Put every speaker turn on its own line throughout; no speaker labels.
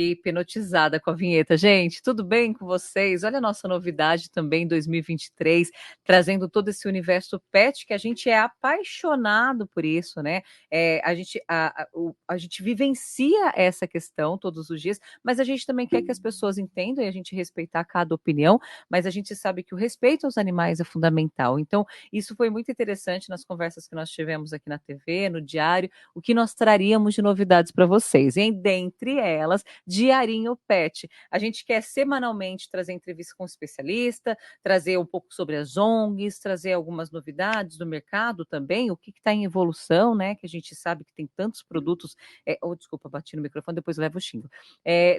aqui hipnotizada com a vinheta. Gente, tudo bem com vocês? Olha a nossa novidade também em 2023, trazendo todo esse universo pet que a gente é apaixonado por isso, né? A gente vivencia essa questão todos os dias, mas a gente também quer que as pessoas entendam e a gente respeitar cada opinião, mas a gente sabe que o respeito aos animais é fundamental. Então, isso foi muito interessante nas conversas que nós tivemos aqui na TV, no diário, o que nós traríamos de novidades para vocês. E dentre elas, Diarinho Pet. A gente quer semanalmente trazer entrevistas com especialista, trazer um pouco sobre as ONGs, trazer algumas novidades do mercado também, o que está em evolução, né? Que a gente sabe que tem tantos produtos. Desculpa, bati no microfone, depois levo o xingo.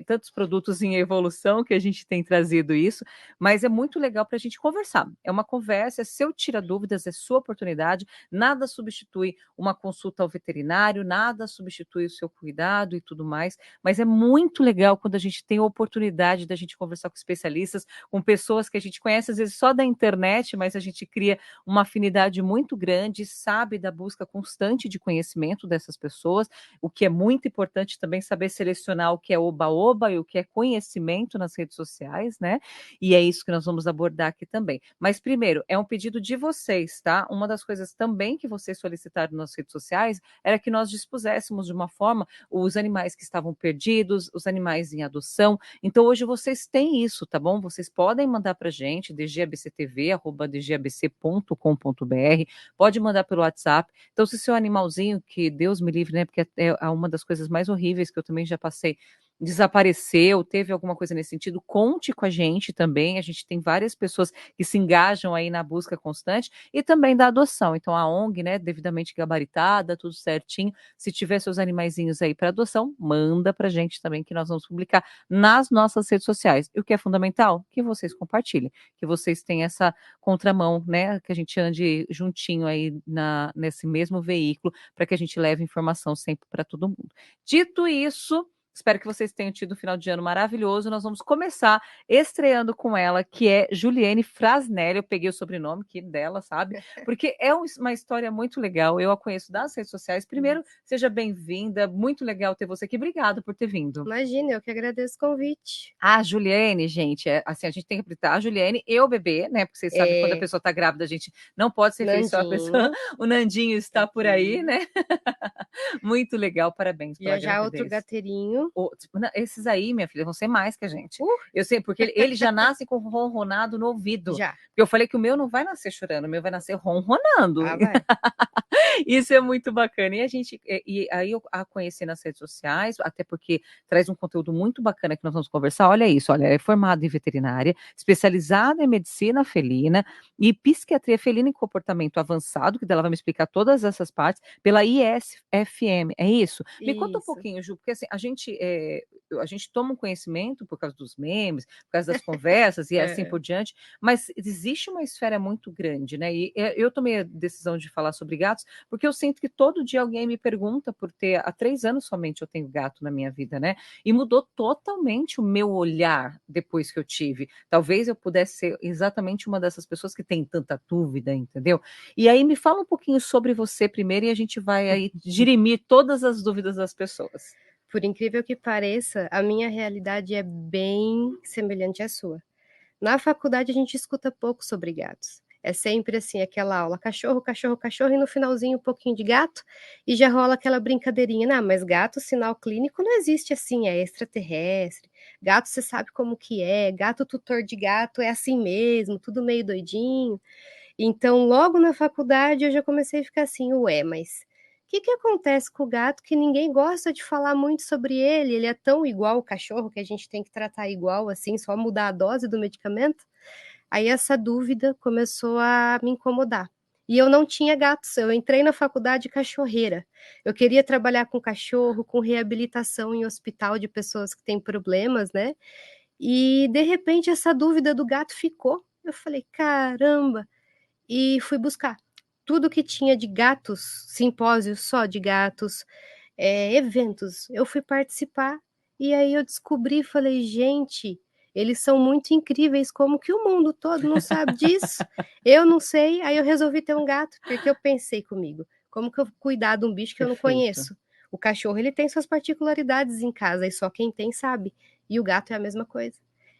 Tantos produtos em evolução que a gente tem trazido isso, mas é muito legal para a gente conversar. É uma conversa, é seu tira dúvidas, é sua oportunidade, nada substitui uma consulta ao veterinário, nada substitui o seu cuidado e tudo mais, mas é muito legal quando a gente tem a oportunidade da gente conversar com especialistas, com pessoas que a gente conhece às vezes só da internet, mas a gente cria uma afinidade muito grande, sabe da busca constante de conhecimento dessas pessoas, o que é muito importante também saber selecionar o que é oba-oba e o que é conhecimento nas redes sociais, né? E é isso que nós vamos abordar aqui também. Mas primeiro, é um pedido de vocês, tá? Uma das coisas também que vocês solicitaram nas redes sociais era que nós dispuséssemos de uma forma os animais que estavam perdidos, os animais em adoção. Então hoje vocês têm isso, tá bom? Vocês podem mandar para a gente, dgabctv@dgabc.com.br, pode mandar pelo WhatsApp. Então se seu animalzinho, que Deus me livre, né? Porque é uma das coisas mais horríveis que eu também já passei, desapareceu, teve alguma coisa nesse sentido, conte com a gente também. A gente tem várias pessoas que se engajam aí na busca constante e também da adoção. Então a ONG, né, devidamente gabaritada, tudo certinho. Se tiver seus animaizinhos aí para adoção, manda para a gente também que nós vamos publicar nas nossas redes sociais. E o que é fundamental? Que vocês compartilhem, que vocês tenham essa contramão, né, que a gente ande juntinho aí nesse mesmo veículo para que a gente leve informação sempre para todo mundo. Dito isso, espero que vocês tenham tido um final de ano maravilhoso. Nós vamos começar estreando com ela, que é Juliane Frasnelli. Eu peguei o sobrenome aqui dela, sabe? Porque é uma história muito legal. Eu a conheço das redes sociais. Primeiro, seja bem-vinda. Muito legal ter você aqui. Obrigada por ter vindo.
Imagina, eu que agradeço o convite.
A Juliane, gente, assim, a gente tem que aplicar a Juliane e o bebê, né? Porque vocês sabem que quando a pessoa tá grávida, a gente não pode se referir só à pessoa.
Nandinho.
O Nandinho está por aí, né? Muito legal, parabéns pela
Já outro
gravidez.
gateirinho.
Esses aí, minha filha, vão ser mais que a gente. Eu sei, porque ele já nasce com ronronado no ouvido.
Já.
Eu falei que o meu não vai nascer chorando, o meu vai nascer ronronando.
Ah, vai.
Isso é muito bacana. E aí eu a conheci nas redes sociais, até porque traz um conteúdo muito bacana que nós vamos conversar. Olha isso, olha, é formada em veterinária, especializada em medicina felina e psiquiatria felina e comportamento avançado, que dela vai me explicar todas essas partes, pela ISFM, é isso? Me conta um pouquinho, Ju, porque assim, a gente toma um conhecimento por causa dos memes, por causa das conversas e assim por diante, mas existe uma esfera muito grande, né? E eu tomei a decisão de falar sobre gatos, porque eu sinto que todo dia alguém me pergunta, há 3 anos somente eu tenho gato na minha vida, né? E mudou totalmente o meu olhar depois que eu tive. Talvez eu pudesse ser exatamente uma dessas pessoas que tem tanta dúvida, entendeu? E aí me fala um pouquinho sobre você primeiro e a gente vai aí dirimir todas as dúvidas das pessoas.
Por incrível que pareça, a minha realidade é bem semelhante à sua. Na faculdade a gente escuta pouco sobre gatos. É sempre assim, aquela aula, cachorro, cachorro, cachorro, e no finalzinho um pouquinho de gato, e já rola aquela brincadeirinha. Não, mas gato, sinal clínico, não existe assim, é extraterrestre. Gato, você sabe como que é, gato tutor de gato é assim mesmo, tudo meio doidinho. Então, logo na faculdade, eu já comecei a ficar assim, ué, mas o que que acontece com o gato que ninguém gosta de falar muito sobre ele? Ele é tão igual o cachorro que a gente tem que tratar igual, assim, só mudar a dose do medicamento? Aí essa dúvida começou a me incomodar. E eu não tinha gatos, eu entrei na faculdade cachorreira. Eu queria trabalhar com cachorro, com reabilitação em hospital de pessoas que têm problemas, né? E de repente essa dúvida do gato ficou. Eu falei, caramba! E fui buscar tudo que tinha de gatos, simpósios só de gatos, eventos. Eu fui participar e aí eu descobri, falei, gente, eles são muito incríveis, como que o mundo todo não sabe disso? Eu não sei, aí eu resolvi ter um gato, porque eu pensei comigo, como que eu vou cuidar de um bicho que eu não
Perfeito.
conheço? O cachorro, ele tem suas particularidades em casa, e só quem tem sabe. E o gato é a mesma coisa.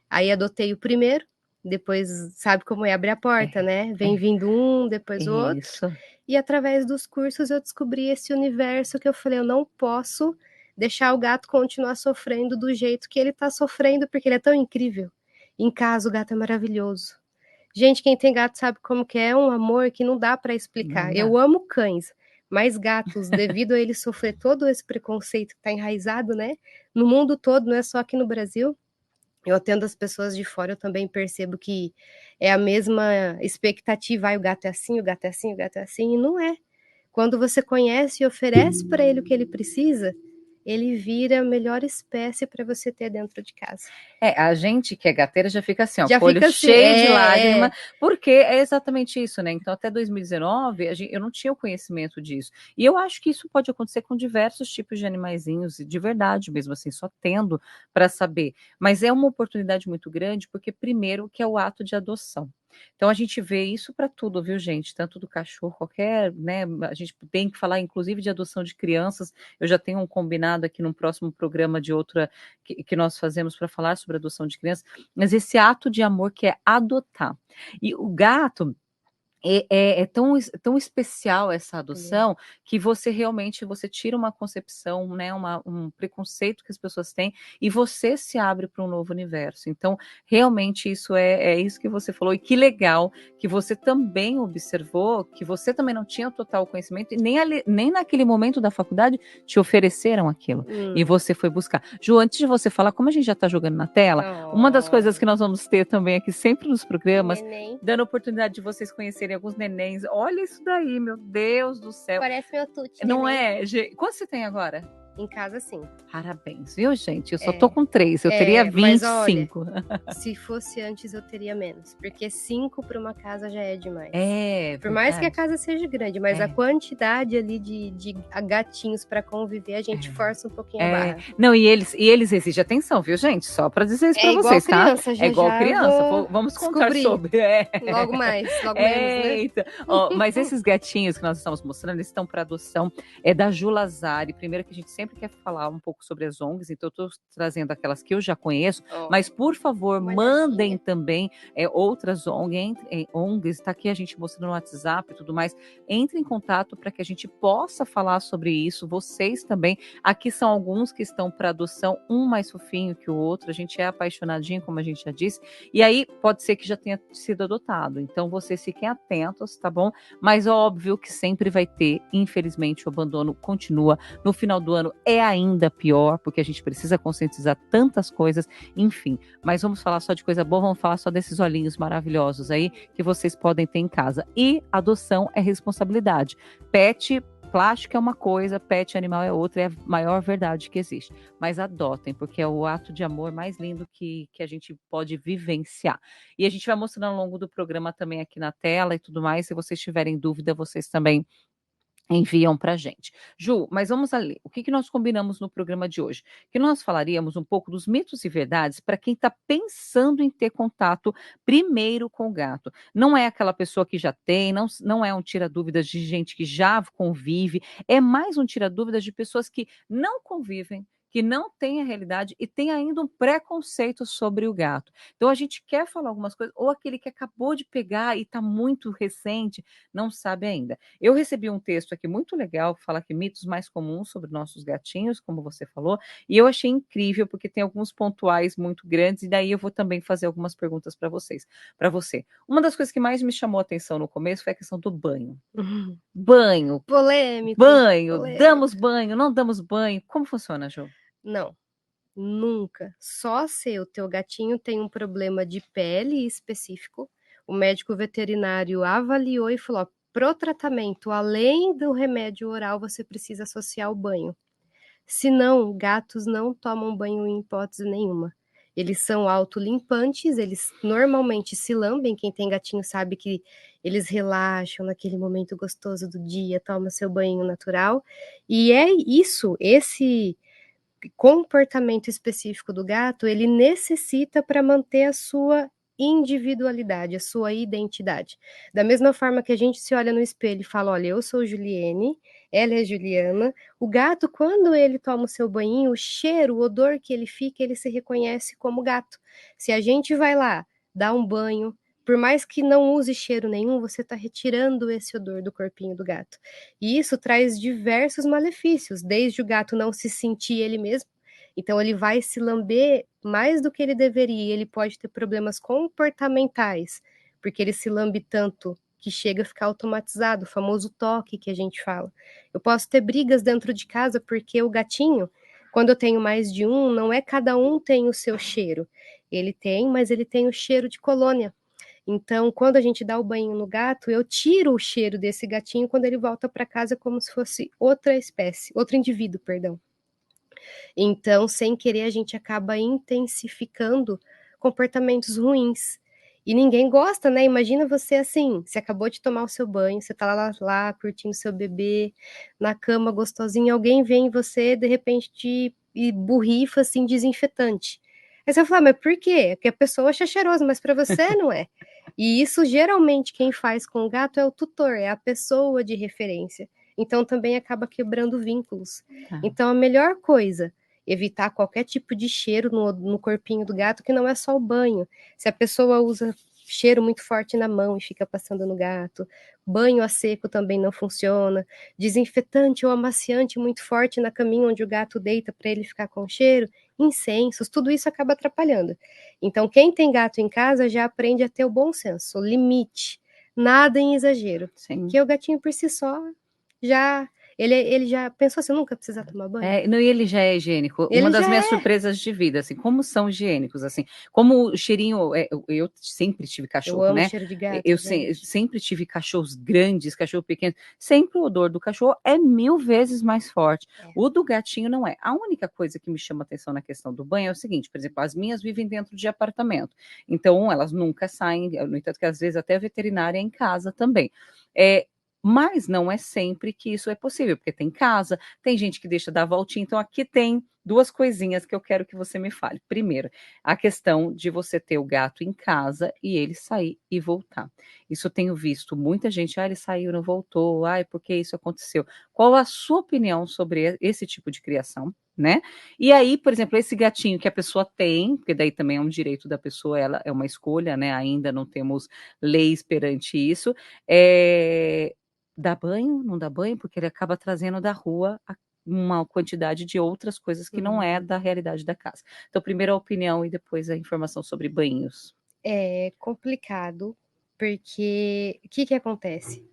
Aí adotei o primeiro, depois sabe como é abrir a porta, né? Vem vindo um, depois o outro.
Isso.
E através dos cursos eu descobri esse universo que eu falei, eu não posso deixar o gato continuar sofrendo do jeito que ele tá sofrendo, porque ele é tão incrível. Em casa o gato é maravilhoso. Gente, quem tem gato sabe como que é um amor que não dá para explicar. Eu amo cães, mas gatos, devido a ele sofrer todo esse preconceito que tá enraizado, né? No mundo todo, não é só aqui no Brasil. Eu atendo as pessoas de fora, eu também percebo que é a mesma expectativa. Ai, o gato é assim, o gato é assim, o gato é assim, e não é. Quando você conhece e oferece para ele o que ele precisa, ele vira a melhor espécie para você ter dentro de casa.
A gente que é gateira já fica assim, ó,
Já
com o olho
fica assim,
cheio de lágrima, porque é exatamente isso, né? Então, até 2019, eu não tinha o conhecimento disso. E eu acho que isso pode acontecer com diversos tipos de animaizinhos, de verdade mesmo, assim, só tendo para saber. Mas é uma oportunidade muito grande, porque primeiro que é o ato de adoção. Então a gente vê isso para tudo, viu, gente? Tanto do cachorro, qualquer, né? A gente tem que falar, inclusive, de adoção de crianças. Eu já tenho um combinado aqui no próximo programa de outra que nós fazemos para falar sobre adoção de crianças, mas esse ato de amor que é adotar. E o gato, é tão especial essa adoção que você realmente você tira uma concepção, né, um preconceito que as pessoas têm e você se abre para um novo universo. Então, realmente isso é isso que você falou e que legal que você também observou, que você também não tinha total conhecimento e nem naquele momento da faculdade te ofereceram aquilo e você foi buscar. Ju, antes de você falar, como a gente já está jogando na tela, uma das coisas que nós vamos ter também aqui sempre nos programas, dando oportunidade de vocês conhecerem alguns nenéns. Olha isso daí, meu Deus do céu.
Parece meu tuti.
Não é? Quantos você tem agora?
Em casa, sim.
Parabéns, viu, gente? Eu só tô com 3, eu teria 25.
Mas olha, se fosse antes, eu teria menos. Porque 5 para uma casa já é demais. Por mais que a casa seja grande, mas a quantidade ali de gatinhos para conviver, a gente força um pouquinho a barra.
Não, e eles exigem atenção, viu, gente? Só para dizer isso para vocês, tá?
Criança, já,
é igual
já
criança. Vamos contar sobre.
Logo mais, logo menos, né?
Então. Mas esses gatinhos que nós estamos mostrando, eles estão para adoção. É da Ju Lazari. Primeiro que a gente sempre quer falar um pouco sobre as ONGs, então eu estou trazendo aquelas que eu já conheço, mas por favor, mandem também outras ONGs, está aqui a gente mostrando no WhatsApp e tudo mais, entre em contato para que a gente possa falar sobre isso, vocês também, aqui são alguns que estão para adoção, um mais fofinho que o outro, a gente é apaixonadinho, como a gente já disse, e aí pode ser que já tenha sido adotado, então vocês fiquem atentos, tá bom? Mas óbvio que sempre vai ter, infelizmente, o abandono continua, no final do ano é ainda pior, porque a gente precisa conscientizar tantas coisas, enfim. Mas vamos falar só de coisa boa, vamos falar só desses olhinhos maravilhosos aí que vocês podem ter em casa. E adoção é responsabilidade. Pet plástico é uma coisa, pet animal é outra, é a maior verdade que existe. Mas adotem, porque é o ato de amor mais lindo que a gente pode vivenciar. E a gente vai mostrando ao longo do programa também aqui na tela e tudo mais. Se vocês tiverem dúvida, vocês também enviam para a gente. Ju, mas vamos ali. O que nós combinamos no programa de hoje? Que nós falaríamos um pouco dos mitos e verdades para quem está pensando em ter contato primeiro com o gato. Não é aquela pessoa que já tem, não é um tira-dúvidas de gente que já convive, é mais um tira-dúvidas de pessoas que não convivem, que não tem a realidade e tem ainda um preconceito sobre o gato. Então a gente quer falar algumas coisas, ou aquele que acabou de pegar e está muito recente, não sabe ainda. Eu recebi um texto aqui muito legal, que fala que mitos mais comuns sobre nossos gatinhos, como você falou, e eu achei incrível, porque tem alguns pontuais muito grandes, e daí eu vou também fazer algumas perguntas para vocês, para você. Uma das coisas que mais me chamou a atenção no começo foi a questão do banho. Banho.
Polêmico.
Banho. Damos banho, não damos banho. Como funciona, Ju?
Não, nunca. Só se o teu gatinho tem um problema de pele específico, o médico veterinário avaliou e falou, pro tratamento, além do remédio oral, você precisa associar o banho. Senão, gatos não tomam banho em hipótese nenhuma. Eles são autolimpantes, eles normalmente se lambem, quem tem gatinho sabe que eles relaxam naquele momento gostoso do dia, toma seu banho natural, e é isso, esse comportamento específico do gato, ele necessita para manter a sua individualidade, a sua identidade. Da mesma forma que a gente se olha no espelho e fala, olha, eu sou Juliene, ela é Juliana, o gato, quando ele toma o seu banhinho, o cheiro, o odor que ele fica, ele se reconhece como gato. Se a gente vai lá, dá um banho, por mais que não use cheiro nenhum, você está retirando esse odor do corpinho do gato. E isso traz diversos malefícios, desde o gato não se sentir ele mesmo, então ele vai se lamber mais do que ele deveria, ele pode ter problemas comportamentais, porque ele se lambe tanto que chega a ficar automatizado, o famoso toque que a gente fala. Eu posso ter brigas dentro de casa porque o gatinho, quando eu tenho mais de um, não é cada um tem o seu cheiro. Ele tem, mas ele tem o cheiro de colônia. Então, quando a gente dá o banho no gato, eu tiro o cheiro desse gatinho quando ele volta para casa como se fosse outra espécie, outro indivíduo, perdão. Então, sem querer, a gente acaba intensificando comportamentos ruins. E ninguém gosta, né? Imagina você assim, você acabou de tomar o seu banho, você tá lá curtindo seu bebê, na cama gostosinho, alguém vem em você, de repente, e borrifa, assim, desinfetante. Aí você vai falar, mas por quê? Porque a pessoa acha cheiroso, mas para você não é. E isso, geralmente, quem faz com o gato é o tutor, é a pessoa de referência. Então, também acaba quebrando vínculos.
Tá.
Então, a melhor coisa evitar qualquer tipo de cheiro no corpinho do gato, que não é só o banho. Se a pessoa usa cheiro muito forte na mão e fica passando no gato, banho a seco também não funciona, desinfetante ou amaciante muito forte na caminha onde o gato deita para ele ficar com cheiro, incensos, tudo isso acaba atrapalhando. Então, quem tem gato em casa já aprende a ter o bom senso, o limite, nada em exagero.
Sim.
Porque o gatinho por si só já ele já pensou assim, nunca precisa tomar banho?
Não, e ele já é higiênico.
Ele
Uma das
já
minhas
é.
surpresas de vida, assim, como são higiênicos, assim, como o cheirinho, eu sempre tive
Eu
cachorro,
amo
né?
cheiro de gato,
Eu
gente.
sempre tive cachorros grandes, cachorro pequeno, sempre o odor do cachorro é 1000 vezes mais forte. O do gatinho não é. A única coisa que me chama atenção na questão do banho é o seguinte, por exemplo, as minhas vivem dentro de apartamento, então elas nunca saem, no entanto que às vezes até a veterinária é em casa também. Mas não é sempre que isso é possível, porque tem casa, tem gente que deixa dar voltinha. Então, aqui tem duas coisinhas que eu quero que você me fale. Primeiro, a questão de você ter o gato em casa e ele sair e voltar. Isso eu tenho visto muita gente, ele saiu, não voltou, por que isso aconteceu? Qual a sua opinião sobre esse tipo de criação, né? E aí, por exemplo, esse gatinho que a pessoa tem, porque daí também é um direito da pessoa, ela é uma escolha, né? Ainda não temos leis perante isso. Dá banho? Não dá banho? Porque ele acaba trazendo da rua uma quantidade de outras coisas que não é da realidade da casa. Então, primeiro a opinião e depois a informação sobre banhos.
É complicado, porque o que acontece?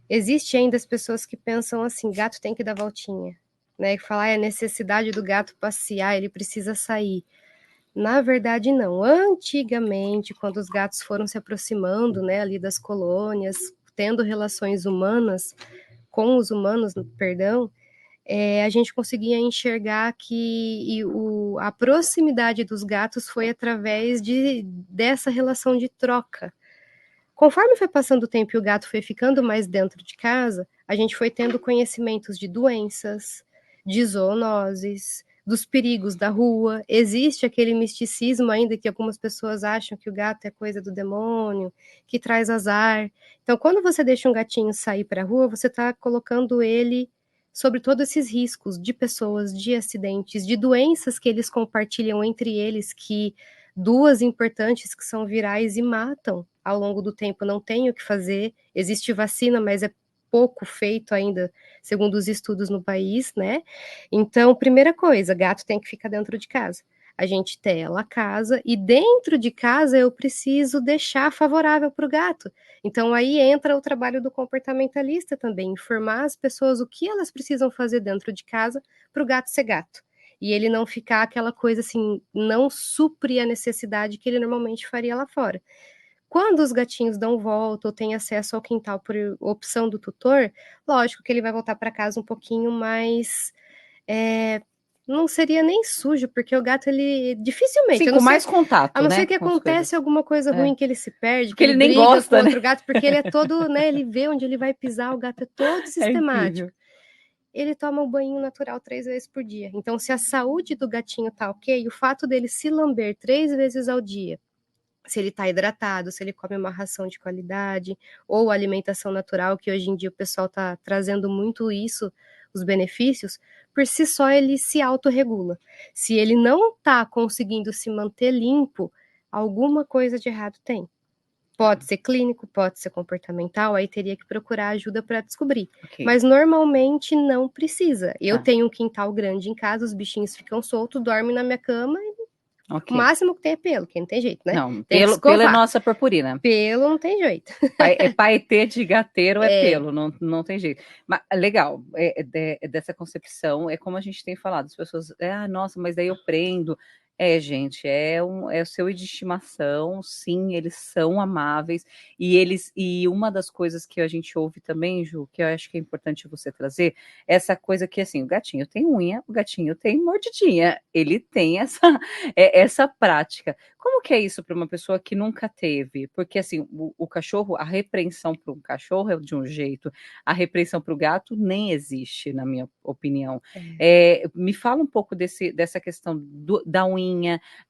Existe ainda as pessoas que pensam assim, gato tem que dar voltinha, né? Que falar é a necessidade do gato passear, ele precisa sair. Na verdade, não. Antigamente, quando os gatos foram se aproximando, né, ali das colônias, tendo relações humanas com os humanos, perdão, a gente conseguia enxergar que a proximidade dos gatos foi através dessa relação de troca. Conforme foi passando o tempo e o gato foi ficando mais dentro de casa, a gente foi tendo conhecimentos de doenças, de zoonoses, dos perigos da rua. Existe aquele misticismo ainda que algumas pessoas acham que o gato é coisa do demônio, que traz azar. Então, quando você deixa um gatinho sair para a rua, você está colocando ele sobre todos esses riscos de pessoas, de acidentes, de doenças que eles compartilham entre eles, que duas importantes que são virais e matam ao longo do tempo. Não tem o que fazer. Existe vacina, mas é pouco feito ainda, segundo os estudos no país, né? Então, primeira coisa, gato tem que ficar dentro de casa. A gente tela a casa e dentro de casa eu preciso deixar favorável para o gato. Então aí entra o trabalho do comportamentalista também, informar as pessoas o que elas precisam fazer dentro de casa para o gato ser gato. E ele não ficar aquela coisa assim, não supre a necessidade que ele normalmente faria lá fora. Quando os gatinhos dão volta ou têm acesso ao quintal por opção do tutor, lógico que ele vai voltar para casa um pouquinho mais não seria nem sujo, porque o gato, ele dificilmente,
Sim, com mais contato,
a não
né?
ser que acontece alguma coisa ruim que ele se perde,
Porque
que ele
ele nem
briga
gosta,
com outro
né?
gato, porque ele é todo, né, ele vê onde ele vai pisar, o gato é todo sistemático. Ele toma o banho natural 3 vezes por dia. Então, se a saúde do gatinho tá ok, o fato dele se lamber 3 vezes ao dia, se ele está hidratado, se ele come uma ração de qualidade, ou alimentação natural, que hoje em dia o pessoal está trazendo muito isso, os benefícios, por si só ele se autorregula. Se ele não está conseguindo se manter limpo, alguma coisa de errado tem. Pode ser clínico, pode ser comportamental, aí teria que procurar ajuda para descobrir.
Ok.
Mas normalmente não precisa. Eu
Tá.
tenho um quintal grande em casa, os bichinhos ficam soltos, dormem na minha cama,
Ok.
o máximo que tem é pelo, que não tem jeito, né?
Não,
Tem que
pelo é
escovar.
nossa purpurina.
Pelo não tem jeito.
Paetê de gateiro é pelo, não tem jeito. Mas legal, dessa concepção, é como a gente tem falado, as pessoas, nossa, mas daí eu prendo. Gente, é o seu de estimação, sim, eles são amáveis, e uma das coisas que a gente ouve também, Ju, que eu acho que é importante você trazer, essa coisa que, assim, o gatinho tem unha, o gatinho tem mordidinha, ele tem essa prática. Como que é isso para uma pessoa que nunca teve? Porque, assim, o cachorro, a repreensão para um cachorro é de um jeito, a repreensão para o gato nem existe, na minha opinião. Me fala um pouco dessa questão da unha,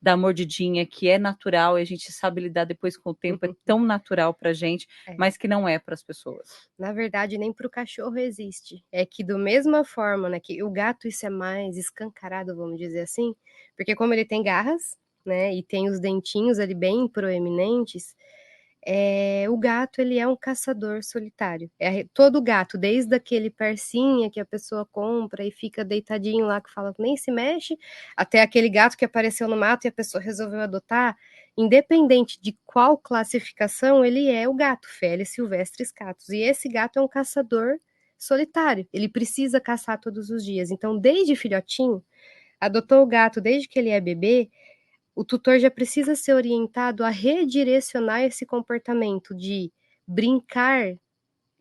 da mordidinha, que é natural, e a gente sabe lidar depois com o tempo, é tão natural para a gente, mas que não é para as pessoas.
Na verdade, nem para o cachorro existe. É que do mesma forma, né, que o gato isso é mais escancarado, vamos dizer assim, porque como ele tem garras, né, e tem os dentinhos ali bem proeminentes, o gato ele é um caçador solitário. Todo gato, desde aquele persinha que a pessoa compra e fica deitadinho lá, que fala que nem se mexe, até aquele gato que apareceu no mato e a pessoa resolveu adotar, independente de qual classificação, ele é o gato, Felis silvestris catus. E esse gato é um caçador solitário, ele precisa caçar todos os dias. Então, desde filhotinho, adotou o gato desde que ele é bebê, o tutor já precisa ser orientado a redirecionar esse comportamento de brincar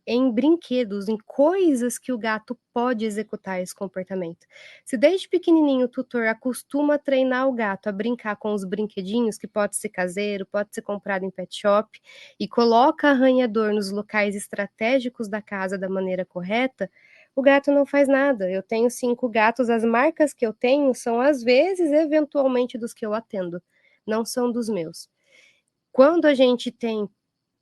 em brinquedos, em coisas que o gato pode executar esse comportamento. Se desde pequenininho o tutor acostuma a treinar o gato a brincar com os brinquedinhos, que pode ser caseiro, pode ser comprado em pet shop, e coloca arranhador nos locais estratégicos da casa da maneira correta, o gato não faz nada. Eu tenho 5 gatos, as marcas que eu tenho são, às vezes, eventualmente, dos que eu atendo, não são dos meus. Quando a gente tem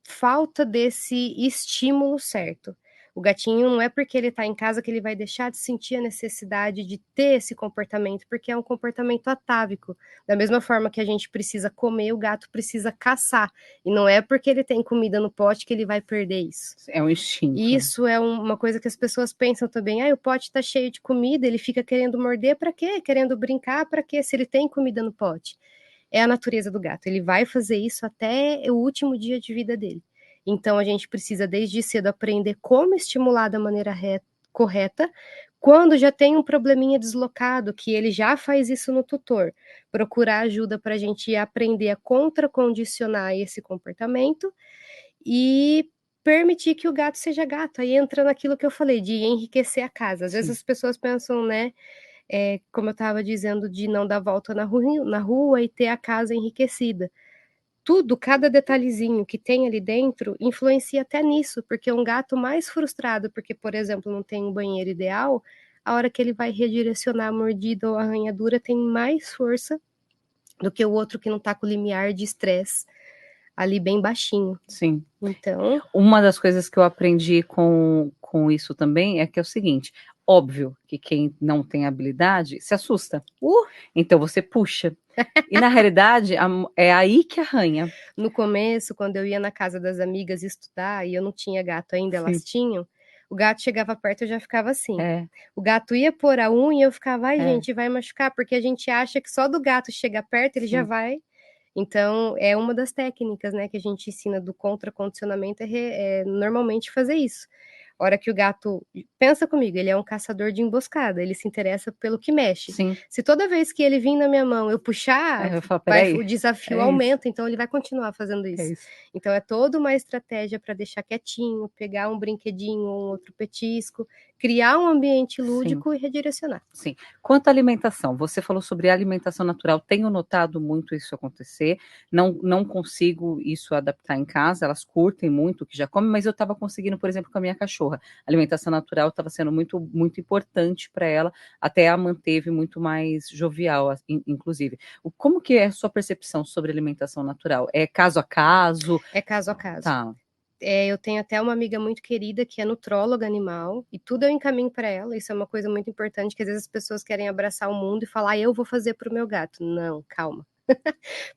falta desse estímulo certo, o gatinho não é porque ele está em casa que ele vai deixar de sentir a necessidade de ter esse comportamento, porque é um comportamento atávico. Da mesma forma que a gente precisa comer, o gato precisa caçar. E não é porque ele tem comida no pote que ele vai perder isso.
É um instinto.
Isso é uma coisa que as pessoas pensam também. O pote está cheio de comida, ele fica querendo morder para quê? Querendo brincar para quê? Se ele tem comida no pote. É a natureza do gato. Ele vai fazer isso até o último dia de vida dele. Então a gente precisa desde cedo aprender como estimular da maneira correta. Quando já tem um probleminha deslocado, que ele já faz isso no tutor, procurar ajuda para a gente aprender a contracondicionar esse comportamento e permitir que o gato seja gato. Aí entra naquilo que eu falei, de enriquecer a casa. Às vezes as pessoas pensam, né, como eu estava dizendo, de não dar volta na rua e ter a casa enriquecida. Tudo, cada detalhezinho que tem ali dentro, influencia até nisso, porque um gato mais frustrado, porque, por exemplo, não tem um banheiro ideal, a hora que ele vai redirecionar a mordida ou a arranhadura tem mais força do que o outro que não tá com o limiar de estresse ali bem baixinho.
Sim.
Então,
uma das coisas que eu aprendi com isso também é que é o seguinte: óbvio que quem não tem habilidade se assusta. Então você puxa. E na realidade, é aí que arranha.
No começo, quando eu ia na casa das amigas estudar e eu não tinha gato ainda,
Sim.
elas tinham, o gato chegava perto e eu já ficava assim.
É.
O gato ia pôr a unha e eu ficava, gente, vai machucar, porque a gente acha que só do gato chegar perto ele já vai. Então, é uma das técnicas, né, que a gente ensina do contracondicionamento é normalmente fazer isso. A hora que o gato, pensa comigo, ele é um caçador de emboscada, ele se interessa pelo que mexe.
Sim.
Se toda vez que ele vir na minha mão eu puxar, o desafio aumenta, então ele vai continuar fazendo isso. Então é toda uma estratégia para deixar quietinho, pegar um brinquedinho ou um outro petisco, criar um ambiente lúdico e redirecionar.
Sim. Quanto à alimentação, você falou sobre alimentação natural, tenho notado muito isso acontecer, não consigo isso adaptar em casa, elas curtem muito o que já comem, mas eu estava conseguindo, por exemplo, com a minha cachorra. cachorra, a alimentação natural estava sendo muito, muito importante para ela, até a manteve muito mais jovial, inclusive. Como que é a sua percepção sobre alimentação natural? É caso a caso?
É caso a caso.
Tá.
Eu tenho até uma amiga muito querida que é nutróloga animal, e tudo eu encaminho para ela. Isso é uma coisa muito importante, que às vezes as pessoas querem abraçar o mundo e falar, eu vou fazer para o meu gato. Não, calma.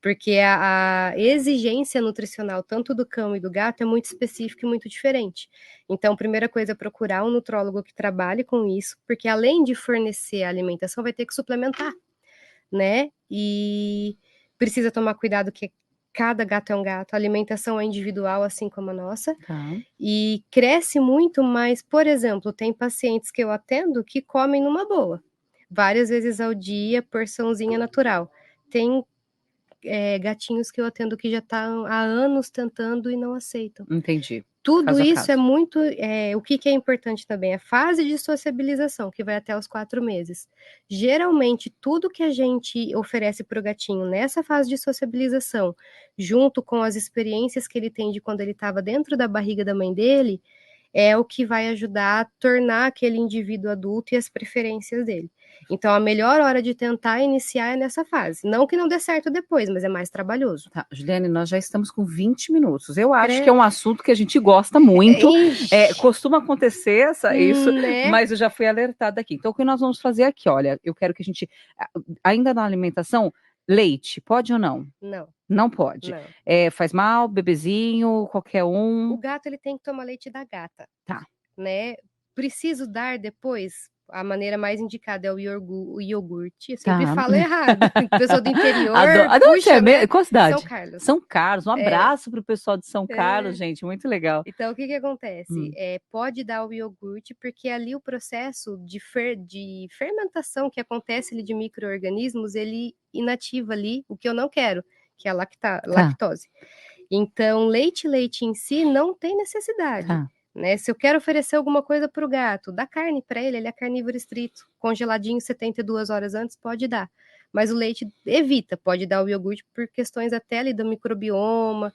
Porque a exigência nutricional, tanto do cão e do gato, é muito específica e muito diferente. Então, primeira coisa é procurar um nutrólogo que trabalhe com isso, porque além de fornecer a alimentação, vai ter que suplementar, né? E precisa tomar cuidado que cada gato é um gato, a alimentação é individual, assim como a nossa,
Tá.
e cresce muito, mas, por exemplo, tem pacientes que eu atendo que comem numa boa, várias vezes ao dia, porçãozinha natural. Tem gatinhos que eu atendo que já estão há anos tentando e não aceitam.
Entendi.
Tudo
Caso a
isso é
caso.
muito. O que é importante também? A fase de sociabilização, que vai até os 4 meses. Geralmente, tudo que a gente oferece para o gatinho nessa fase de sociabilização, junto com as experiências que ele tem de quando ele estava dentro da barriga da mãe dele, é o que vai ajudar a tornar aquele indivíduo adulto e as preferências dele. Então, a melhor hora de tentar iniciar é nessa fase. Não que não dê certo depois, mas é mais trabalhoso.
Tá, Juliane, nós já estamos com 20 minutos. Eu acho que é um assunto que a gente gosta muito. Costuma acontecer isso,
né?
mas eu já fui alertada aqui. Então, o que nós vamos fazer aqui? Olha, eu quero que a gente, ainda na alimentação, leite, pode ou não?
Não.
Não pode.
Não.
Faz mal, bebezinho, qualquer um.
O gato ele tem que tomar leite da gata.
Tá.
Né? Preciso dar depois? A maneira mais indicada é o iogurte. Eu sempre falo errado. Pessoa do interior, puxa, né?
Qual cidade?
São Carlos.
São Carlos. Um abraço para o pessoal de São Carlos, gente. Muito legal.
Então, o que acontece? Pode dar o iogurte, porque ali o processo de fermentação que acontece ali de micro-organismos, ele inativa ali o que eu não quero, que é a lactose. Então, leite em si não tem necessidade. Né? Se eu quero oferecer alguma coisa para o gato, dá carne para ele é carnívoro estrito, congeladinho 72 horas antes, pode dar. Mas o leite evita, pode dar o iogurte por questões até ali do microbioma,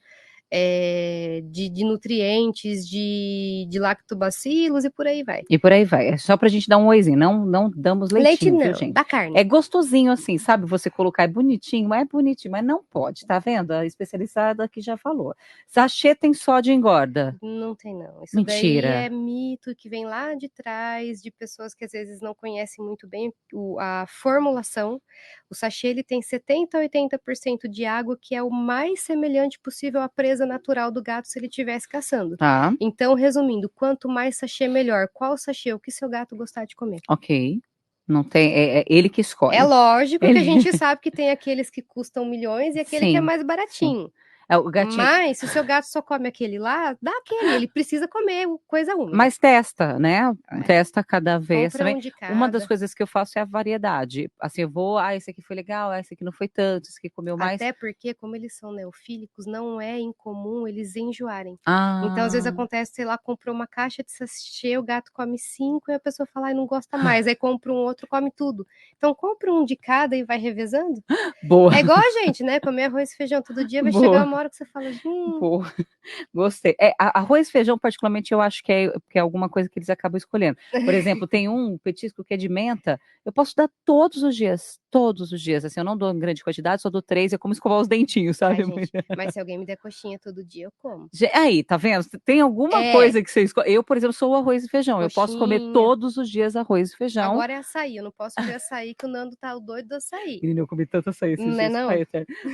de nutrientes, de lactobacilos e por aí vai.
E por aí vai. É só pra gente dar um oizinho. Não damos leitinho,
Leite não,
viu, gente?
dá carne.
É gostosinho assim, sabe? Você colocar, é bonitinho, mas não pode, tá vendo? A especializada aqui já falou. Sachê tem sódio e engorda?
Não tem, não. Isso
Mentira.
daí é mito que vem lá de trás, de pessoas que às vezes não conhecem muito bem a formulação. O sachê ele tem 70% a 80% de água, que é o mais semelhante possível à presa natural do gato se ele estivesse caçando.
Tá.
Então, resumindo, quanto mais sachê, melhor. Qual sachê? O que seu gato gostar de comer.
Ok. Não tem, é ele que escolhe.
É lógico que a gente sabe que tem aqueles que custam milhões e aquele que é mais baratinho. Sim.
O gatinho...
Mas se o seu gato só come aquele lá, dá aquele, ele precisa comer coisa úmida.
Mas testa, né? Testa cada vez.
Compra um de cada.
Uma das coisas que eu faço é a variedade. Assim, eu vou, esse aqui foi legal, esse aqui não foi tanto, esse aqui comeu mais.
Até porque, como eles são neofílicos, não é incomum eles enjoarem.
Ah.
Então, às vezes acontece, sei lá, comprou uma caixa de sachê, o gato come 5 e a pessoa fala, não gosta mais. Aí compra um outro, come tudo. Então, compra um de cada e vai revezando.
Boa.
É igual a gente, né? Comer arroz e feijão todo dia, vai chegar uma hora que você fala,
Boa. Gostei. Arroz e feijão, particularmente, eu acho que é alguma coisa que eles acabam escolhendo. Por exemplo, tem um petisco que é de menta, eu posso dar todos os dias. Assim, eu não dou em grande quantidade, só dou 3, é como escovar os dentinhos, sabe?
Ai, gente, mas se alguém me der coxinha todo dia, eu como.
Aí, tá vendo? Tem alguma coisa que você escolhe. Eu, por exemplo, sou o arroz e feijão. Coxinha. Eu posso comer todos os dias arroz e feijão.
Agora é açaí, eu não posso comer açaí, que o Nando tá doido do açaí.
Menina, eu comi tanto açaí esses dias.
Não?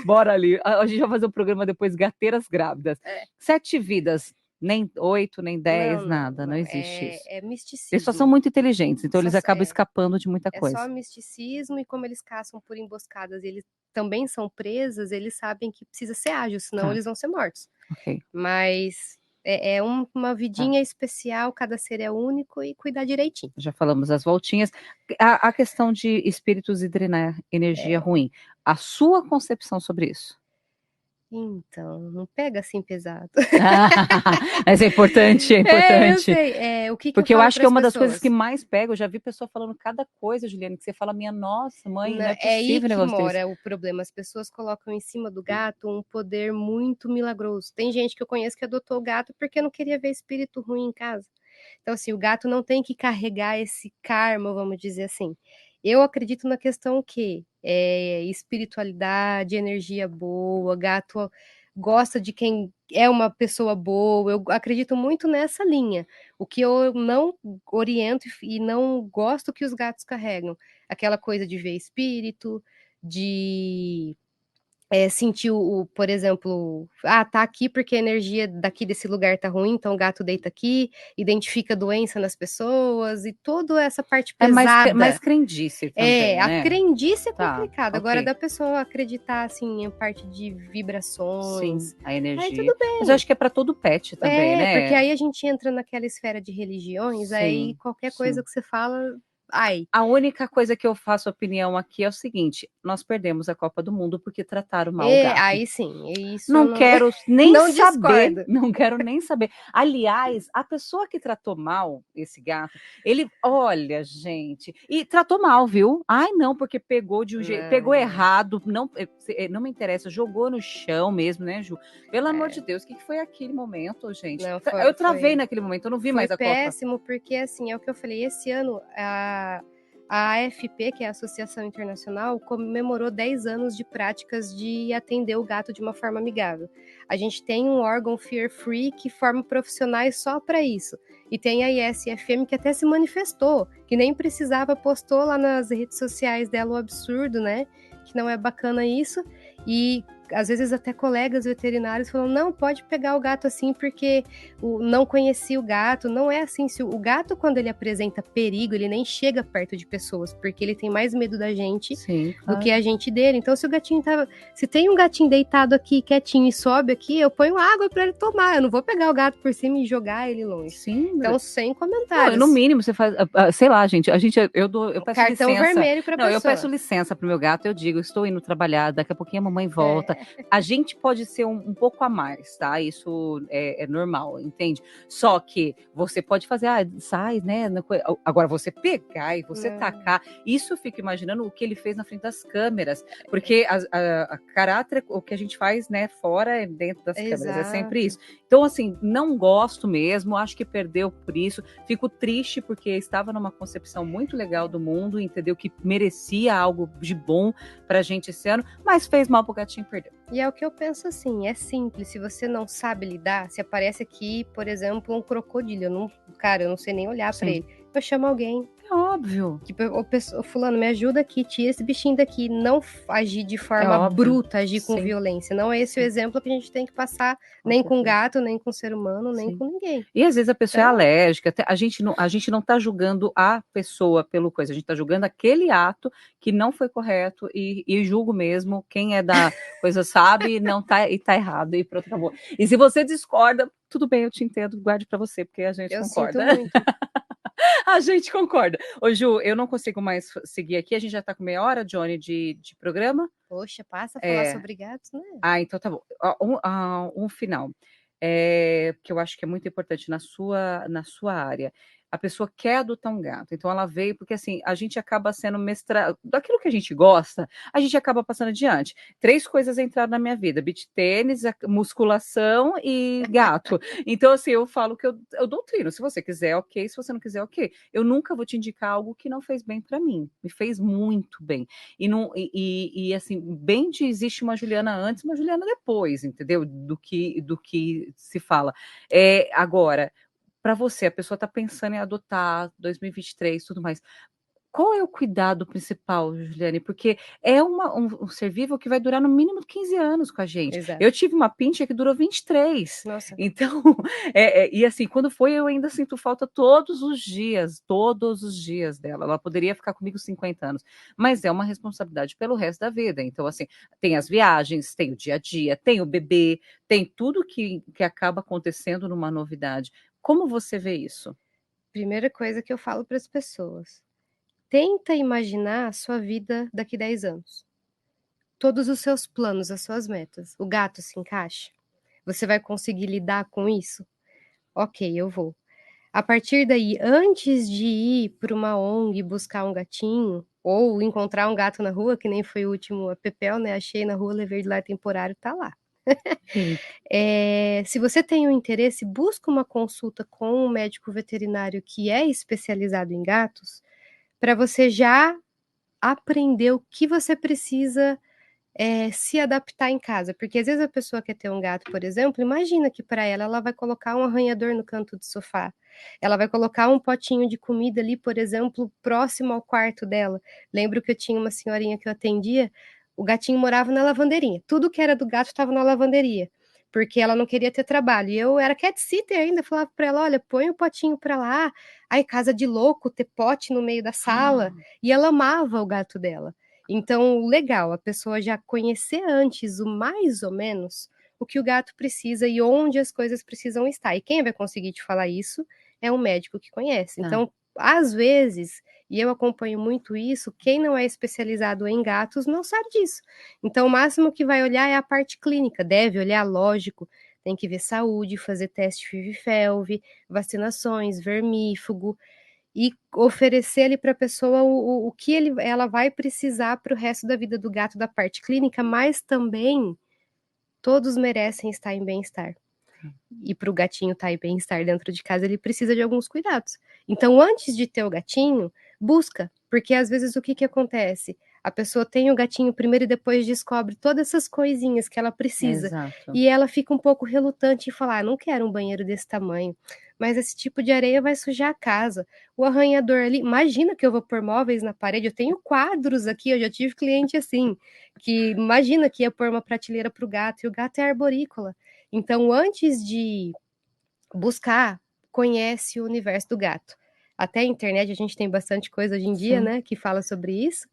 Bora ali. A gente vai fazer um programa depois, Gateiras Grávidas. 7 vidas. Nem 8, nem 10, nada. Não existe isso.
É misticismo.
Eles só são muito inteligentes, então eles acabam escapando de muita coisa.
É só misticismo, e como eles caçam por emboscadas e eles também são presas, eles sabem que precisa ser ágil, senão eles vão ser mortos.
Ok.
Mas é uma vidinha especial, cada ser é único, e cuidar direitinho.
Já falamos das voltinhas. A questão de espíritos e drenar energia ruim. A sua concepção sobre isso?
Então, não pega assim pesado.
Mas é importante,
eu sei.
Porque eu acho que é uma das coisas que mais pega. Eu já vi pessoa falando cada coisa, Juliane, que você fala, minha nossa, mãe, não é possível.
É aí que mora o problema. As pessoas colocam em cima do gato um poder muito milagroso. Tem gente que eu conheço que adotou o gato porque não queria ver espírito ruim em casa. Então, assim, o gato não tem que carregar esse karma, vamos dizer assim. Eu acredito na questão que espiritualidade, energia boa, gato gosta de quem é uma pessoa boa, eu acredito muito nessa linha. O que eu não oriento e não gosto que os gatos carregam, aquela coisa de ver espírito, de sentir por exemplo, tá aqui porque a energia daqui desse lugar tá ruim, então o gato deita aqui, identifica doença nas pessoas e toda essa parte
É mais
pesada.
crendice também,
A
né?
crendice é
Tá,
complicado. Agora,
ok.
da pessoa acreditar, assim, em parte de
Sim,
vibrações,
a
aí
energia.
tudo
Mas eu
bem.
acho que é para todo pet também,
Porque
né?
aí a gente entra naquela esfera de religiões, aí
Sim,
qualquer coisa
sim.
que você fala, ai.
A única coisa que eu faço opinião aqui é o seguinte: nós perdemos a Copa do Mundo porque trataram mal o gato.
Aí sim, isso eu
Não
não,
quero nem
não
saber,
discordo.
não quero nem saber. Aliás, a pessoa que tratou mal esse gato, ele, olha, gente, e tratou mal, viu? Ai, não, porque pegou de um jeito,
Não,
pegou
gente.
errado, não me interessa, jogou no chão mesmo, né, Ju? Pelo amor de
É,
Deus, o que foi aquele momento, gente?
não,
Eu travei naquele momento, eu não vi
foi
mais a Copa.
péssimo, porque assim, é o que eu falei, esse ano a AFP, que é a Associação Internacional, comemorou 10 anos de práticas de atender o gato de uma forma amigável. A gente tem um órgão Fear Free que forma profissionais só para isso. E tem a ISFM que até se manifestou, que nem precisava, postou lá nas redes sociais dela o absurdo, né? Que não é bacana isso. E às vezes até colegas veterinários falam, não, pode pegar o gato assim porque não conhecia o gato. Não é assim, se o gato, quando ele apresenta perigo, ele nem chega perto de pessoas, porque ele tem mais medo da gente
Sim,
do que
claro.
a gente dele. Então, se o gatinho se tem um gatinho deitado aqui, quietinho, e sobe aqui, eu ponho água para ele tomar. Eu não vou pegar o gato por cima e jogar ele longe.
Sim,
Então, sem
não, no
comentários.
mínimo você faz, sei lá, gente, eu peço
Cartão
licença.
vermelho para a
Não, eu peço
pessoa.
licença pro meu gato, eu digo, estou indo trabalhar, daqui a pouquinho a mamãe volta.
É.
A gente pode ser um pouco a mais, tá? Isso é normal, entende? Só que você pode fazer, sai, né? Agora você pegar e você
Não.
tacar, isso eu fico imaginando o que ele fez na frente das câmeras, porque a caráter, o que a gente faz, né, fora é dentro das câmeras, é sempre
Exato.
isso. Então, assim, não gosto mesmo, acho que perdeu por isso. Fico triste porque estava numa concepção muito legal do mundo, entendeu? Que merecia algo de bom pra gente esse ano, mas fez mal pro gatinho e perdeu.
E é o que eu penso assim, é simples. Se você não sabe lidar, se aparece aqui, por exemplo, um crocodilo, eu não sei nem olhar para
Sim.
ele. Eu chamo alguém.
É óbvio.
Tipo, fulano, me ajuda aqui, tira esse bichinho daqui. Não agir de
É
forma
óbvio.
bruta, agir com
Sim.
violência. Não é esse
Sim.
o exemplo que a gente tem que passar,
Com
nem com
certeza.
gato, nem com ser humano, nem
Sim.
com ninguém.
E às vezes a pessoa é
Então,
alérgica, a gente não está julgando a pessoa pelo coisa, a gente está julgando aquele ato que não foi correto e julgo mesmo, quem é da coisa sabe, não tá, e tá errado, e pronto, acabou. E se você discorda, tudo bem, eu te entendo, guarde para você, porque a gente
eu sinto
concorda.
muito.
A gente concorda. Ô Ju, eu não consigo mais seguir aqui, a gente já está com meia hora, Johnny, de programa.
Poxa, passa a falar
É.
sobre gatos, né?
Então tá bom. Um final, que eu acho que é muito importante na sua área. A pessoa quer adotar um gato, então ela veio porque assim, a gente acaba sendo mestra daquilo que a gente gosta, a gente acaba passando adiante. 3 coisas entraram na minha vida: beach tênis, musculação e gato. Então assim, eu falo que eu doutrino, se você quiser, ok, se você não quiser, ok. Eu nunca vou te indicar algo que não fez bem para mim, me fez muito bem. Assim, bem de existe uma Juliana antes, uma Juliana depois, entendeu? Do que se fala. Agora, para você, a pessoa está pensando em adotar 2023, tudo mais. Qual é o cuidado principal, Juliane? Porque é um ser vivo que vai durar no mínimo 15 anos com a gente.
Exato.
Eu tive uma pincher que durou 23.
Nossa.
Então, e assim, quando foi, eu ainda sinto falta todos os dias dela. Ela poderia ficar comigo 50 anos, mas é uma responsabilidade pelo resto da vida. Então, assim, tem as viagens, tem o dia a dia, tem o bebê, tem tudo que acaba acontecendo numa novidade. Como você vê isso?
Primeira coisa que eu falo para as pessoas. Tenta imaginar a sua vida daqui 10 anos. Todos os seus planos, as suas metas. O gato se encaixa? Você vai conseguir lidar com isso? Ok, eu vou. A partir daí, antes de ir para uma ONG buscar um gatinho, ou encontrar um gato na rua, que nem foi o último a Pepel, né? Achei na rua, levei de lá temporário, tá lá.
Sim.
Se você tem um interesse, busca uma consulta com um médico veterinário que é especializado em gatos, para você já aprender o que você precisa se adaptar em casa, porque às vezes a pessoa quer ter um gato, por exemplo, imagina que para ela vai colocar um arranhador no canto do sofá, ela vai colocar um potinho de comida ali, por exemplo, próximo ao quarto dela. Lembro que eu tinha uma senhorinha que eu atendia, o gatinho morava na lavanderia, tudo que era do gato estava na lavanderia, porque ela não queria ter trabalho, e eu era cat sitter ainda, falava para ela, olha, põe o potinho para lá, aí casa de louco, ter pote no meio da sala, e ela amava o gato dela. Então, legal, a pessoa já conhecer antes o mais ou menos o que o gato precisa e onde as coisas precisam estar. E quem vai conseguir te falar isso é um médico que conhece.
Ah,
Então, às vezes, e eu acompanho muito isso, quem não é especializado em gatos não sabe disso. Então, o máximo que vai olhar é a parte clínica, deve olhar, lógico, tem que ver saúde, fazer teste FIV-FeLV, vacinações, vermífugo, e oferecer ali para a pessoa o que ela vai precisar para o resto da vida do gato da parte clínica, mas também todos merecem estar em bem-estar. E para o gatinho estar em bem-estar dentro de casa, ele precisa de alguns cuidados. Então, antes de ter o gatinho, busca, porque às vezes o que, que acontece? A pessoa tem o gatinho primeiro e depois descobre todas essas coisinhas que ela precisa.
exato.
E ela fica um pouco relutante em falar: não quero um banheiro desse tamanho, mas esse tipo de areia vai sujar a casa. O arranhador ali, imagina que eu vou pôr móveis na parede, eu tenho quadros aqui, eu já tive cliente assim, que imagina que ia pôr uma prateleira para o gato, e o gato é arborícola. Então, antes de buscar, conhece o universo do gato. Até a internet a gente tem bastante coisa hoje em dia,
Sim,
né, que fala sobre isso.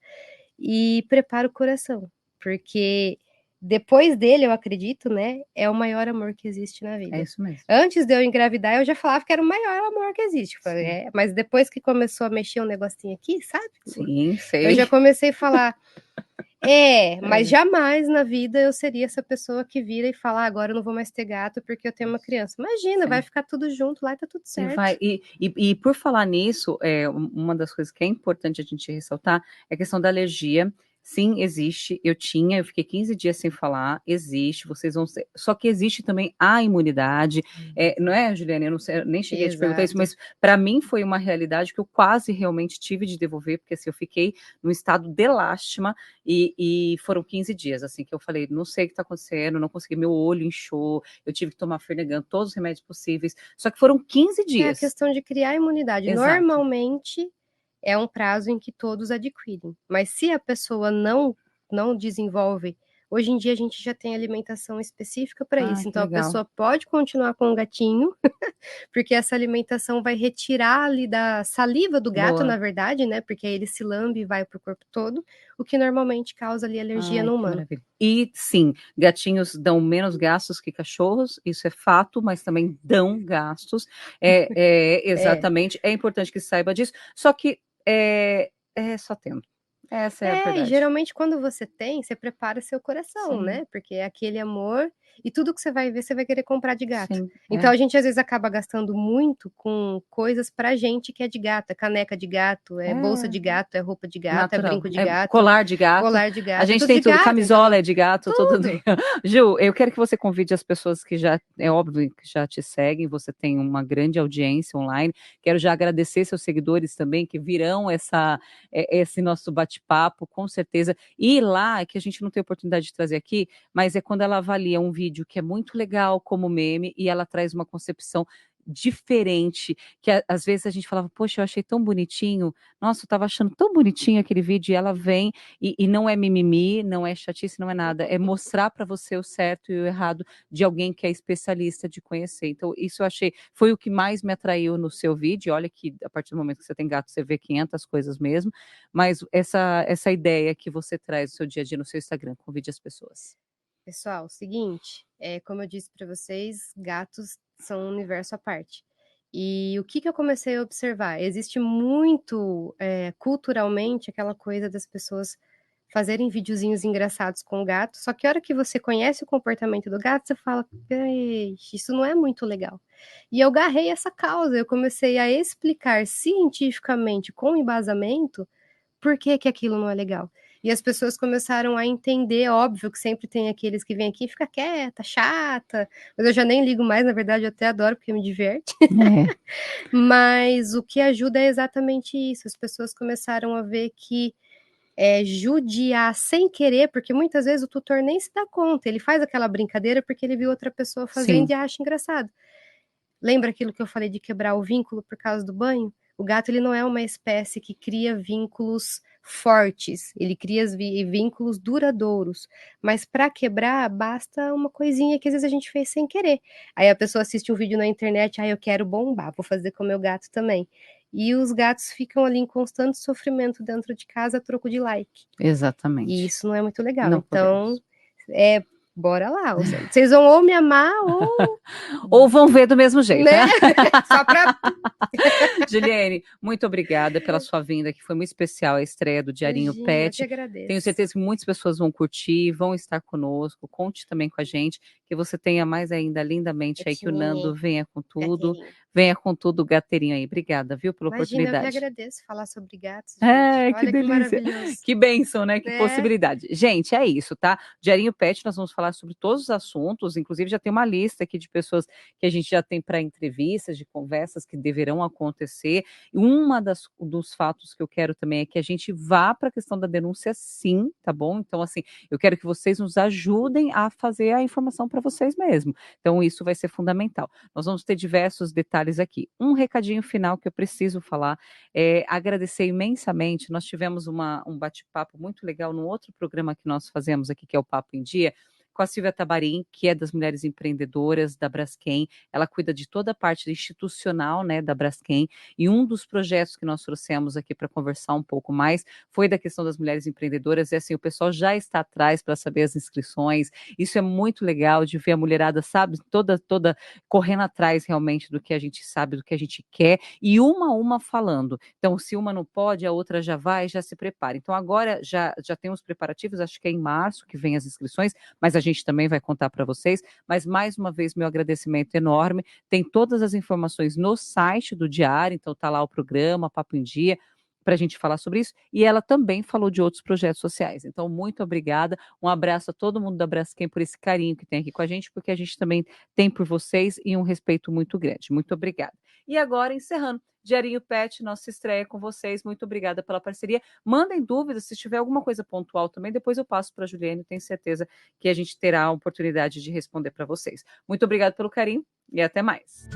E prepara o coração, porque depois dele, eu acredito, né, é o maior amor que existe na
é
vida.
isso mesmo.
Antes de eu engravidar, eu já falava que era o maior amor que existe. Falei,
Sim,
mas depois que começou a mexer um negocinho aqui, sabe?
sim,
Eu já
sei.
comecei a falar, mas jamais na vida eu seria essa pessoa que vira e fala, agora eu não vou mais ter gato porque eu tenho uma criança. Imagina, vai
Sim.
ficar tudo junto lá e tá tudo
E vai,
certo.
e por falar nisso, uma das coisas que é importante a gente ressaltar é a questão da alergia. Sim, existe. Eu fiquei 15 dias sem falar, existe, vocês vão ser. Só que existe também a imunidade. Não é, Juliane? Eu não sei, eu nem cheguei a te perguntar isso,
Exato.
mas para mim foi uma realidade que eu quase realmente tive de devolver, porque assim, eu fiquei num estado de lástima e foram 15 dias, assim, que eu falei, não sei o que está acontecendo, não consegui, meu olho inchou, eu tive que tomar Fernegan, todos os remédios possíveis. Só que foram 15
É a
dias.
questão de criar imunidade.
Exato.
Normalmente é um prazo em que todos adquirem, mas se a pessoa não desenvolve, hoje em dia a gente já tem alimentação específica para
Ah,
isso.
que
Então a
legal.
pessoa pode continuar com o gatinho, porque essa alimentação vai retirar ali da saliva do gato,
Boa.
na verdade, né? Porque aí ele se lambe e vai pro corpo todo, o que normalmente causa ali alergia
Ai,
no
que
humano.
maravilha. E sim, gatinhos dão menos gastos que cachorros, isso é fato, mas também dão gastos.
É.
Exatamente, é importante que saiba disso, só que é só tendo. Essa é a
E
verdade.
geralmente quando você tem, você prepara seu coração,
Sim,
né? Porque é aquele amor e tudo que você vai ver, você vai querer comprar de gato.
sim,
Então a gente às vezes acaba gastando muito com coisas pra gente que é de gato, é caneca de gato, é bolsa de
é
gato, é roupa de gato, é
natural.
brinco de
É
gato,
colar de gato.
colar de
A
gato, é
gente
tudo
tem
de
tudo.
gato,
Camisola
então
é de gato, tudo.
tudo.
Ju, eu quero que você convide as pessoas que já, é óbvio, que já te seguem. Você tem uma grande audiência online. Quero já agradecer seus seguidores também, que virão esse nosso bate-papo, com certeza. E lá, que a gente não tem oportunidade de trazer aqui, mas é quando ela avalia um vídeo que é muito legal como meme e ela traz uma concepção diferente, que às vezes a gente falava, poxa, eu achei tão bonitinho, nossa, eu estava achando tão bonitinho aquele vídeo, e ela vem e não é mimimi, não é chatice, não é nada, é mostrar para você o certo e o errado de alguém que é especialista de conhecer. Então, isso eu achei, foi o que mais me atraiu no seu vídeo. Olha que a partir do momento que você tem gato, você vê 500 coisas mesmo, mas essa ideia que você traz no seu dia a dia no seu Instagram, convide as pessoas.
Pessoal, seguinte, como eu disse para vocês, gatos são um universo à parte. E o que que eu comecei a observar? Existe muito, culturalmente, aquela coisa das pessoas fazerem videozinhos engraçados com o gato, só que a hora que você conhece o comportamento do gato, você fala, "Eixe, isso não é muito legal." E eu garrei essa causa, eu comecei a explicar cientificamente, com embasamento, por que que aquilo não é legal. E as pessoas começaram a entender, óbvio que sempre tem aqueles que vêm aqui e fica quieta, chata, mas eu já nem ligo mais, na verdade eu até adoro porque me diverte.
É.
Mas o que ajuda é exatamente isso, as pessoas começaram a ver que judiar sem querer, porque muitas vezes o tutor nem se dá conta, ele faz aquela brincadeira porque ele viu outra pessoa fazendo
Sim.
e acha engraçado. Lembra aquilo que eu falei de quebrar o vínculo por causa do banho? O gato ele não é uma espécie que cria vínculos fortes, ele cria vínculos duradouros, mas para quebrar basta uma coisinha que às vezes a gente fez sem querer. Aí a pessoa assiste um vídeo na internet, eu quero bombar, vou fazer com o meu gato também. E os gatos ficam ali em constante sofrimento dentro de casa a troco de like. E
Exatamente.
isso não é muito legal.
Não
Então,
podemos.
bora lá. Vocês vão ou me amar
ou vão ver do mesmo jeito,
né? Só pra...
Juliane, muito obrigada pela sua vinda, que foi muito especial a estreia do Diarinho
Imagina,
Pet.
eu que agradeço.
Tenho certeza que muitas pessoas vão curtir, vão estar conosco. Conte também com a gente, que você tenha mais ainda lindamente aí, que o Nando venha com tudo.
Gateirinho.
Venha com tudo, o gateirinho aí. Obrigada, viu, pela
Imagina, eu que
oportunidade.
agradeço falar sobre gatos, gente.
Que
Olha que
delícia.
maravilhoso.
Que bênção, né? Que possibilidade. Gente, é isso, tá? Diarinho Pet, nós vamos falar sobre todos os assuntos, inclusive já tem uma lista aqui de pessoas que a gente já tem para entrevistas, de conversas que deverão acontecer. E dos fatos que eu quero também é que a gente vá para a questão da denúncia, sim, tá bom? Então, assim, eu quero que vocês nos ajudem a fazer a informação para vocês mesmo. Então, isso vai ser fundamental. Nós vamos ter diversos detalhes aqui. Um recadinho final que eu preciso falar é agradecer imensamente. Nós tivemos um bate-papo muito legal no outro programa que nós fazemos aqui, que é o Papo em Dia, com a Silvia Tabarim, que é das Mulheres Empreendedoras da Braskem. Ela cuida de toda a parte institucional, né, da Braskem. E um dos projetos que nós trouxemos aqui para conversar um pouco mais foi da questão das mulheres empreendedoras. E assim, o pessoal já está atrás para saber as inscrições. Isso é muito legal de ver a mulherada, sabe, toda correndo atrás realmente do que a gente sabe, do que a gente quer, e uma falando. Então, se uma não pode, a outra já vai, já se prepara. Então, agora já tem os preparativos, acho que é em março que vem as inscrições, mas a gente também vai contar para vocês. Mas, mais uma vez, meu agradecimento enorme. Tem todas as informações no site do Diário, então tá lá o programa, Papo em Dia, para a gente falar sobre isso. E ela também falou de outros projetos sociais. Então, muito obrigada. Um abraço a todo mundo da Braskem por esse carinho que tem aqui com a gente, porque a gente também tem por vocês e um respeito muito grande. Muito obrigada. E agora, encerrando, Diarinho Pet, nossa estreia com vocês. Muito obrigada pela parceria. Mandem dúvidas, se tiver alguma coisa pontual também, depois eu passo para a Juliane, tenho certeza que a gente terá a oportunidade de responder para vocês. Muito obrigada pelo carinho e até mais.